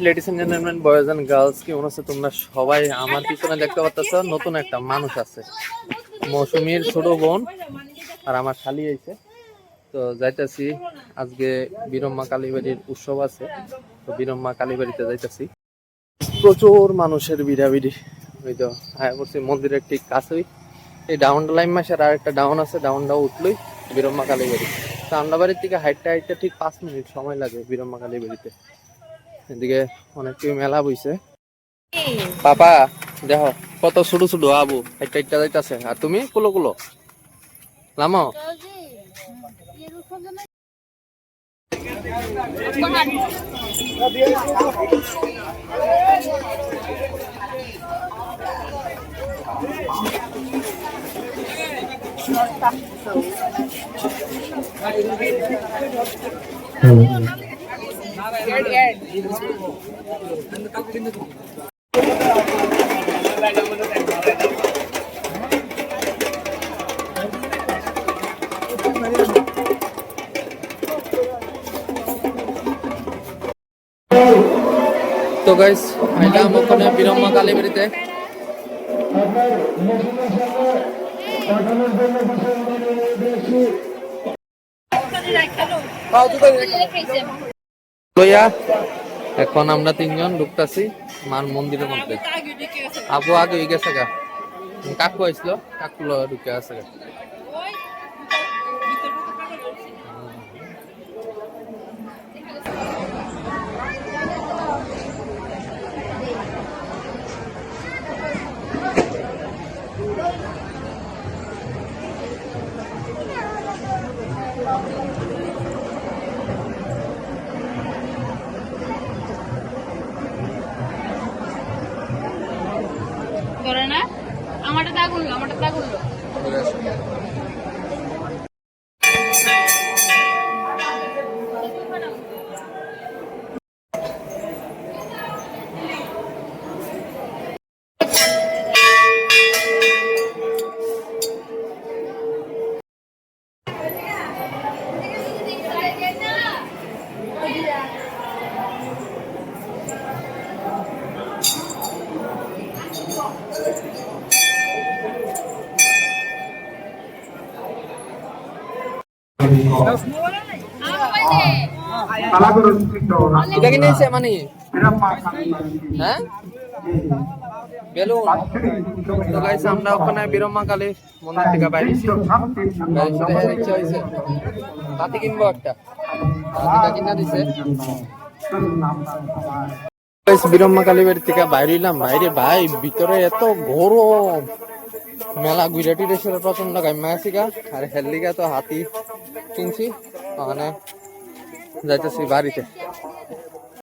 Ladies and gentleman, boys and girls, কি মনে হচ্ছে তোমরা সবাই আমার পিছনে দেখতে পাচ্ছ? নতুন একটা মানুষ আছে, মৌসুমীর ছোট বোন আর আমার শালি হয়েছে। তো যাইতেছি আজকে বীরম্মা কালীবাড়ির উৎসব আছে, তো বীরম্মা কালীবাড়িতে যাইতেছি। প্রচুর মানুষের ভিড়াভিড়ি। ওই তো আয়া পড়ছি মন্দিরের ঠিক কাছেই। এই ডাউনটা লাইন মাসের আর একটা ডাউন আছে, ডাউনটাও উঠলই বীরম্মা কালীবাড়ি। তো আমরা বাড়ির থেকে হাইটটা হাইটটা ঠিক 5 মিনিট সময় লাগে বীরম্মা কালীবাড়িতে। এদিকে অনেক মেলা বইছে। পাপা দেখো কত ছোট ছোট আবু একটা একটা যাইতাছে, আর তুমি কুলো কুলো লামো। তো গাইস আইলাম ওখানে বীরম্মা কালীবাড়িতে। এখন আমরা 3 জন ঢুকতাছি মার মন্দিরের মধ্যে। আবু আগে হয়ে গেছে গা, কাকু আসছিল, কাকু ঢুকে আছে গা। করে না আমারটা দাগুলো এটা কি নিয়েছে মানে হ্যাঁ বেলুন। তো গাইস আমরা ওখানে বীরম্মা কালী মন্দির থেকে বাইরেছি, ইচ্ছা হয়েছে হাতি কিনবো একটা, হাতিটা কিনা দিছে। বীরম্মা কালীবাড়ি থেকে বাইরে এলাম, বাইরে ভাই ভিতরে এত গরম, মেলা ঘুরে টিরে সেরে প্রচন্ড গাইমা আছি গা। আর হেলদিকা তো হাতি কিনছি, ওখানে যাইতেছি বাড়িতে।